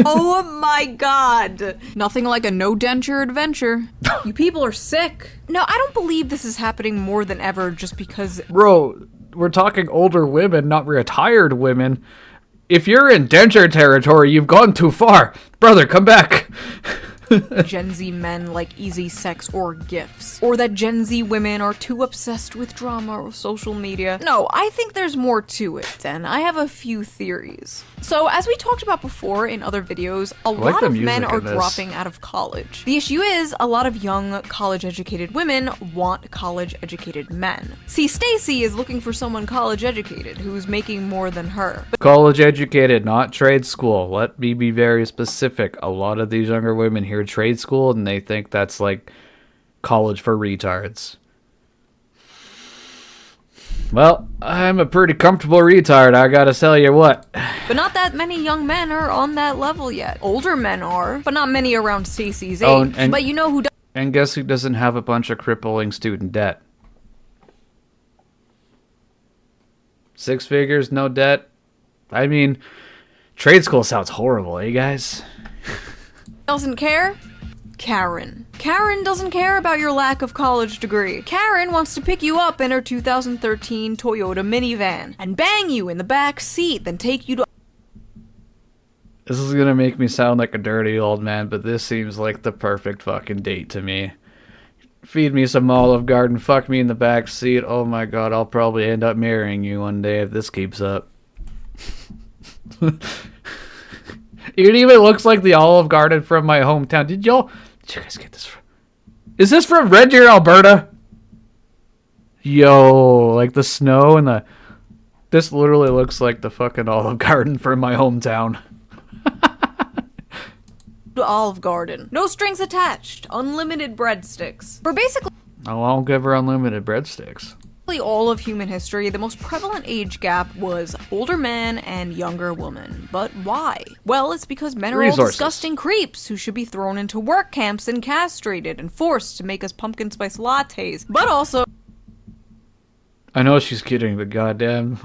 B: Oh my god. Nothing like a no denture adventure. You people are sick. No, I don't believe this is happening more than ever just because.
A: Bro, we're talking older women, not retired women. If you're in denture territory, you've gone too far. Brother, come back.
B: Gen Z men like easy sex or gifts. Or that Gen Z women are too obsessed with drama or social media. No, I think there's more to it, and I have a few theories. So, as we talked about before in other videos, a lot of men are dropping out of college. The issue is, a lot of young college-educated women want college-educated men. See, Stacy is looking for someone college-educated who's making more than her.
A: College-educated, not trade school. Let me be very specific. A lot of these younger women hear trade school and they think that's like college for retards. Well, I'm a pretty comfortable retard, I gotta tell you what.
B: But not that many young men are on that level yet. Older men are, but not many around Stacy's age.
A: Oh, and
B: but you know who does?
A: And guess who doesn't have a bunch of crippling student debt? 6 figures, no debt. I mean, trade school sounds horrible, eh, guys?
B: Doesn't care? Karen. Karen doesn't care about your lack of college degree. Karen wants to pick you up in her 2013 Toyota minivan and bang you in the back seat, then take you to.
A: This is gonna make me sound like a dirty old man, but this seems like the perfect fucking date to me. Feed me some Olive Garden, fuck me in the back seat. Oh my god, I'll probably end up marrying you one day if this keeps up. It even looks like the Olive Garden from my hometown. Did you guys get this from? Is this from Red Deer, Alberta? Yo, like the snow and the... This literally looks like the fucking Olive Garden from my hometown.
B: Olive Garden. No strings attached. Unlimited breadsticks. For basically
A: Oh, I'll give her unlimited breadsticks.
B: all of human history, the most prevalent age gap was older man and younger woman. But why? Well, it's because men are all disgusting creeps who should be thrown into work camps and castrated and forced to make us pumpkin spice lattes. But also...
A: I know she's kidding, but goddamn.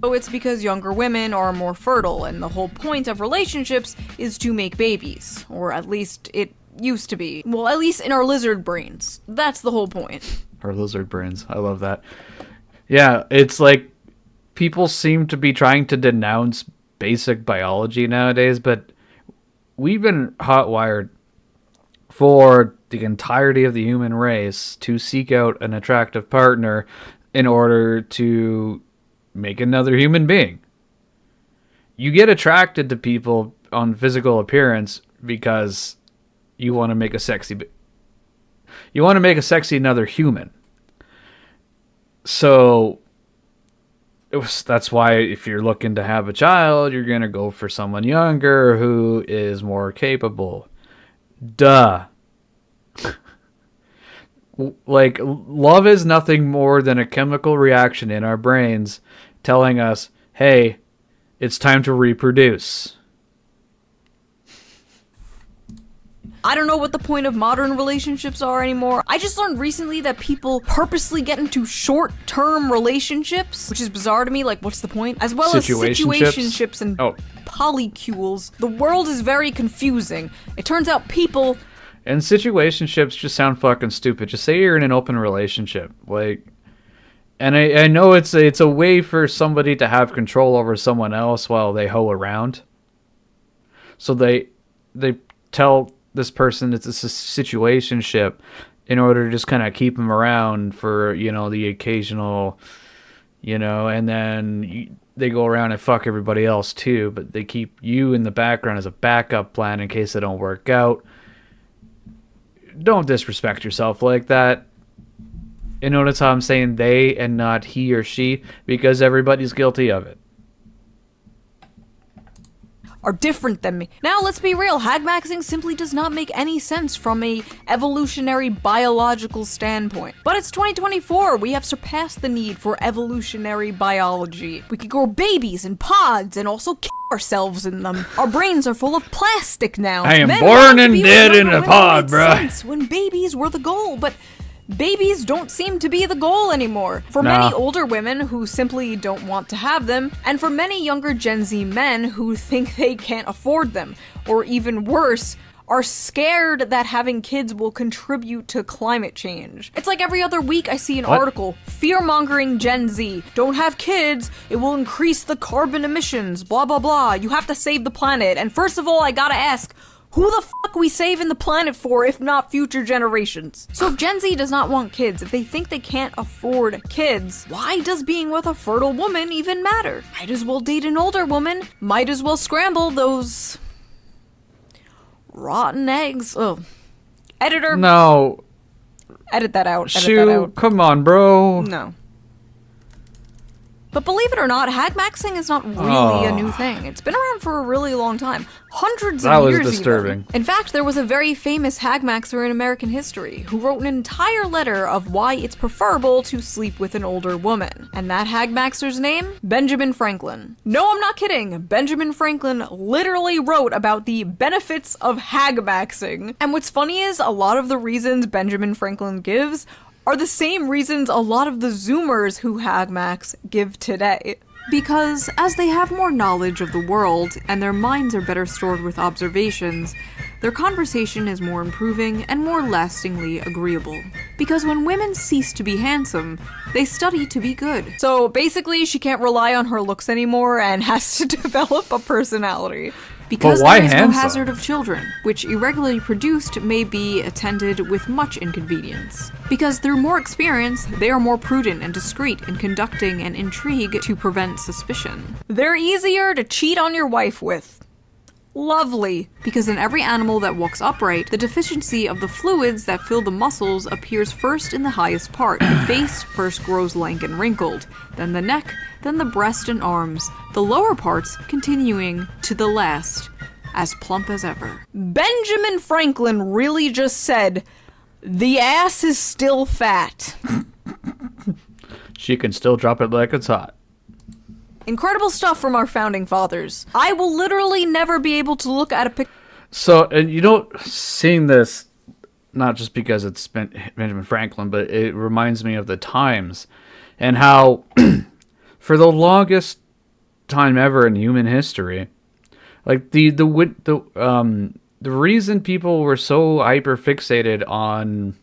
B: Oh, it's because younger women are more fertile, and the whole point of relationships is to make babies. Or at least it used to be. Well, at least in our lizard brains. That's the whole point.
A: Our lizard brains. I love that. Yeah, it's like people seem to be trying to denounce basic biology nowadays, but we've been hot-wired for the entirety of the human race to seek out an attractive partner in order to make another human being. You get attracted to people on physical appearance because you want to make a sexy another human. So that's why if you're looking to have a child, you're going to go for someone younger who is more capable. Duh. Like, love is nothing more than a chemical reaction in our brains telling us, hey, it's time to reproduce.
B: I don't know what the point of modern relationships are anymore. I just learned recently that people purposely get into short-term relationships, which is bizarre to me. Like, what's the point? As well as situationships and polycules. The world is very confusing. It turns out people...
A: And situationships just sound fucking stupid. Just say you're in an open relationship. Like... And I know it's a way for somebody to have control over someone else while they hoe around. So they tell this person it's a situationship in order to just kind of keep them around for, you know, the occasional, you know, and then they go around and fuck everybody else too, but they keep you in the background as a backup plan in case they don't work out. Don't disrespect yourself like that. You notice how I'm saying they and not he or she, because everybody's guilty of it.
B: Are different than me. Now, let's be real. Haggmaxing simply does not make any sense from a evolutionary biological standpoint. But it's 2024. We have surpassed the need for evolutionary biology. We can grow babies in pods and also kill ourselves in them. Our brains are full of plastic now.
A: I am
B: Men
A: born and dead in a pod, bruh.
B: When babies were the goal, but babies don't seem to be the goal anymore. For
A: Nah.
B: many older women who simply don't want to have them, and for many younger Gen Z men who think they can't afford them, or even worse, are scared that having kids will contribute to climate change. It's like every other week I see an
A: What?
B: article, fear-mongering Gen Z, don't have kids, it will increase the carbon emissions, blah blah blah, you have to save the planet. And first of all, I gotta ask, who the fuck we saving the planet for if not future generations? So if Gen Z does not want kids, if they think they can't afford kids, why does being with a fertile woman even matter? Might as well date an older woman, might as well scramble those rotten eggs. Oh. Editor,
A: No,
B: edit that out. Edit that
A: shoot,
B: out.
A: come on, bro.
B: No. But believe it or not, Haggmaxing is not really a new thing. It's been around for a really long time. Hundreds
A: That
B: of
A: was
B: years
A: disturbing.
B: even. In fact, there was a very famous Haggmaxer in American history who wrote an entire letter of why it's preferable to sleep with an older woman. And that Haggmaxer's name? Benjamin Franklin. No, I'm not kidding. Benjamin Franklin literally wrote about the benefits of Haggmaxing. And what's funny is a lot of the reasons Benjamin Franklin gives are the same reasons a lot of the Zoomers who Haggmax give today. Because as they have more knowledge of the world and their minds are better stored with observations, their conversation is more improving and more lastingly agreeable. Because when women cease to be handsome, they study to be good. So basically, she can't rely on her looks anymore and has to develop a personality. Because
A: why
B: there is no
A: handsome?
B: hazard of children, which irregularly produced may be attended with much inconvenience. Because through more experience, they are more prudent and discreet in conducting an intrigue to prevent suspicion. They're easier to cheat on your wife with. Lovely. Because in every animal that walks upright, the deficiency of the fluids that fill the muscles appears first in the highest part. The face first grows lank and wrinkled, then the neck, then the breast and arms, the lower parts continuing to the last, as plump as ever. Benjamin Franklin really just said, the ass is still fat.
A: She can still drop it like it's hot.
B: Incredible stuff from our founding fathers. I will literally never be able to look at a picture.
A: So, and you know, seeing this, not just because it's Benjamin Franklin, but it reminds me of the times and how for the longest time ever in human history, like the reason people were so hyper fixated on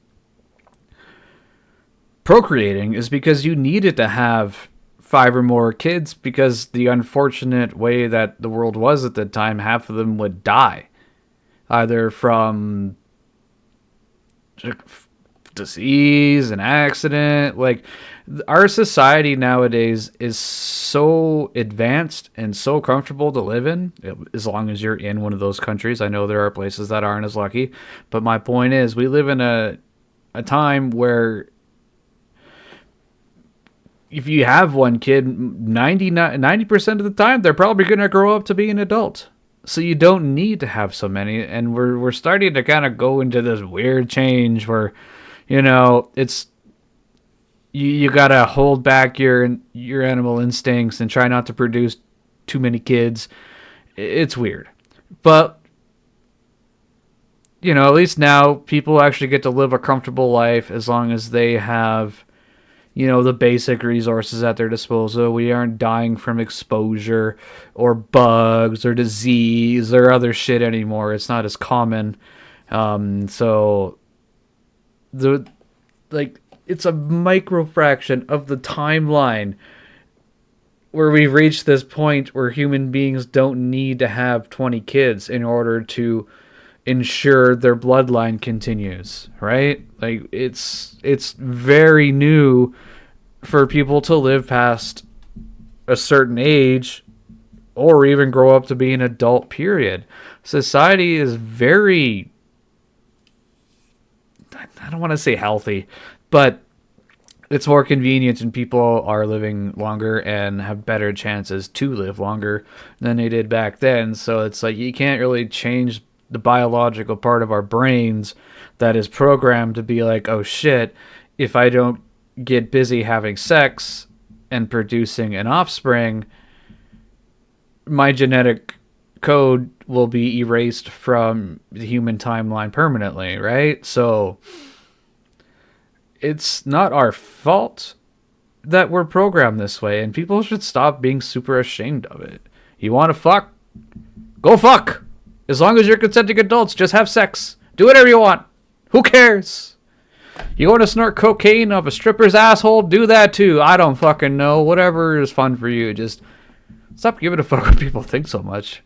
A: procreating is because you needed to have 5 or more kids, because the unfortunate way that the world was at the time, half of them would die either from disease, an accident. Like, our society nowadays is so advanced and so comfortable to live in, as long as you're in one of those countries. I know there are places that aren't as lucky, but my point is, we live in a time where if you have one kid, 90% of the time, they're probably going to grow up to be an adult. So you don't need to have so many. And we're starting to kind of go into this weird change where, you know, it's you got to hold back your animal instincts and try not to produce too many kids. It's weird. But, you know, at least now people actually get to live a comfortable life as long as they have, you know, the basic resources at their disposal. We aren't dying from exposure or bugs or disease or other shit anymore. It's not as common. So it's a micro fraction of the timeline where we've reached this point where human beings don't need to have 20 kids in order to ensure their bloodline continues, right? Like, it's very new for people to live past a certain age or even grow up to be an adult, period. Society is very, I don't want to say healthy, but it's more convenient and people are living longer and have better chances to live longer than they did back then. So it's like, you can't really change the biological part of our brains that is programmed to be like, oh shit, if I don't get busy having sex and producing an offspring, my genetic code will be erased from the human timeline permanently, right? So it's not our fault that we're programmed this way, and people should stop being super ashamed of it. You want to fuck? Go fuck! As long as you're consenting adults, just have sex. Do whatever you want. Who cares? You want to snort cocaine off a stripper's asshole? Do that too. I don't fucking know. Whatever is fun for you. Just stop giving a fuck what people think so much.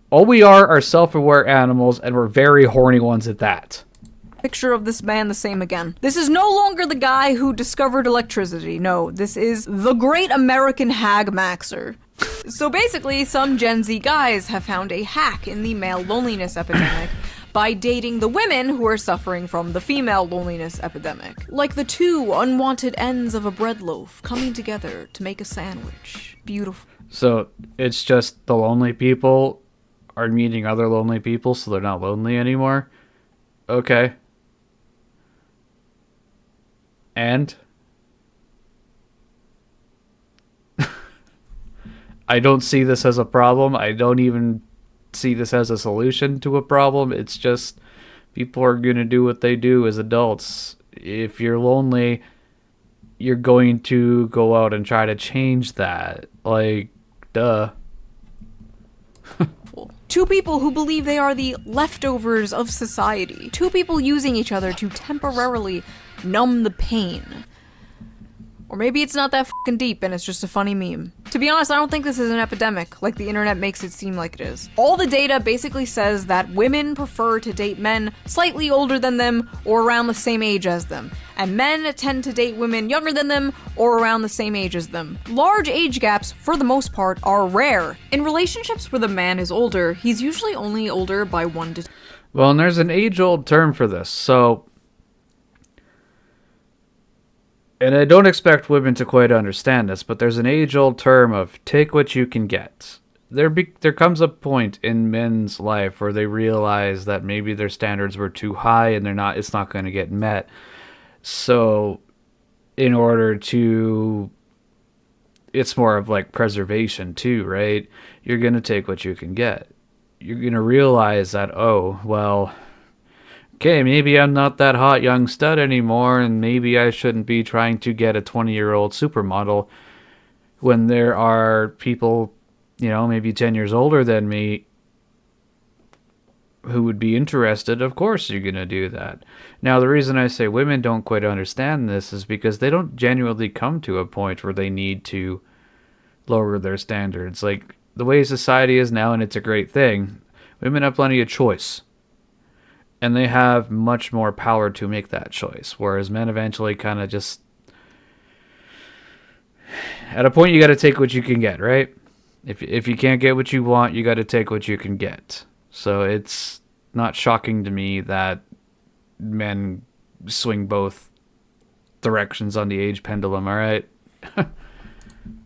A: All we are self-aware animals, and we're very horny ones at that.
B: Picture of this man the same again. This is no longer the guy who discovered electricity. No, this is the great American Haggmaxer. So basically, some Gen Z guys have found a hack in the male loneliness epidemic by dating the women who are suffering from the female loneliness epidemic. Like the two unwanted ends of a bread loaf coming together to make a sandwich. Beautiful.
A: So it's just the lonely people are meeting other lonely people, so they're not lonely anymore? Okay. And? I don't see this as a problem. I don't even see this as a solution to a problem. It's just people are going to do what they do as adults. If you're lonely, you're going to go out and try to change that. Like, duh.
B: Two people who believe they are the leftovers of society. Two people using each other to temporarily numb the pain. Or maybe it's not that fucking deep and it's just a funny meme. To be honest, I don't think this is an epidemic, like the internet makes it seem like it is. All the data basically says that women prefer to date men slightly older than them or around the same age as them, and men tend to date women younger than them or around the same age as them. Large age gaps, for the most part, are rare. In relationships where the man is older, he's usually only older by 1 to 2.
A: Well, and there's an age-old term for this, so... And I don't expect women to quite understand this, but there's an age-old term of take what you can get. There comes a point in men's life where they realize that maybe their standards were too high and it's not going to get met. So in order to, it's more of like preservation too, right? You're going to take what you can get. You're going to realize that, oh, well, okay, maybe I'm not that hot young stud anymore, and maybe I shouldn't be trying to get a 20-year-old supermodel when there are people, maybe 10 years older than me who would be interested. Of course you're going to do that. Now, the reason I say women don't quite understand this is because they don't genuinely come to a point where they need to lower their standards. Like, the way society is now, and it's a great thing, women have plenty of choice. And they have much more power to make that choice. Whereas men eventually kind of just... At a point, you got to take what you can get, right? If you can't get what you want, you got to take what you can get. So it's not shocking to me that men swing both directions on the age pendulum, all right?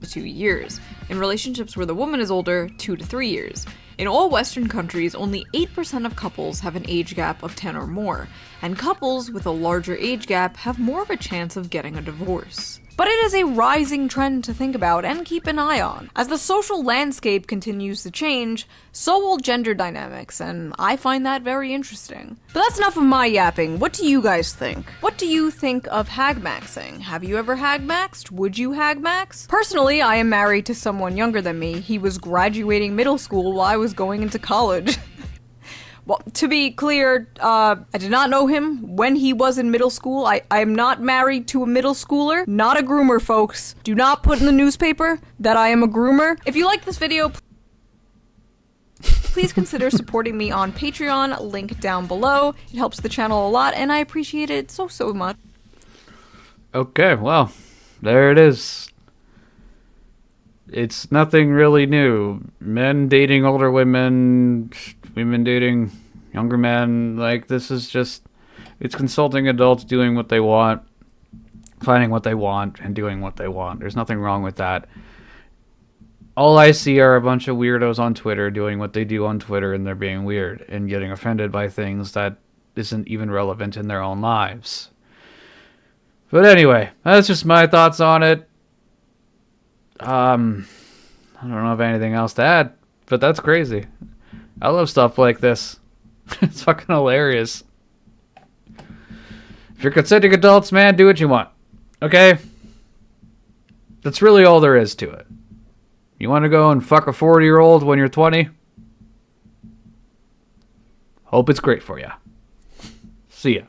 B: 2 years. In relationships where the woman is older, 2 to 3 years. In all Western countries, only 8% of couples have an age gap of 10 or more, and couples with a larger age gap have more of a chance of getting a divorce. But it is a rising trend to think about and keep an eye on. As the social landscape continues to change, so will gender dynamics, and I find that very interesting. But that's enough of my yapping. What do you guys think? What do you think of Haggmaxing? Have you ever Haggmaxed? Would you Haggmax? Personally, I am married to someone younger than me. He was graduating middle school while I was going into college. Well, to be clear, I did not know him when he was in middle school. I am not married to a middle schooler. Not a groomer, folks. Do not put in the newspaper that I am a groomer. If you like this video, please consider supporting me on Patreon, link down below. It helps the channel a lot, and I appreciate it so much.
A: Okay, well, there it is. It's nothing really new. Men dating older women, women dating younger men. Like, this is just, it's consulting adults doing what they want, finding what they want, and doing what they want. There's nothing wrong with that. All I see are a bunch of weirdos on Twitter doing what they do on Twitter, and they're being weird and getting offended by things that isn't even relevant in their own lives. But anyway, that's just my thoughts on it. I don't know if I have anything else to add, but that's crazy. I love stuff like this. It's fucking hilarious. If you're consenting adults, man, do what you want. Okay? That's really all there is to it. You want to go and fuck a 40-year-old when you're 20? Hope it's great for you. See ya.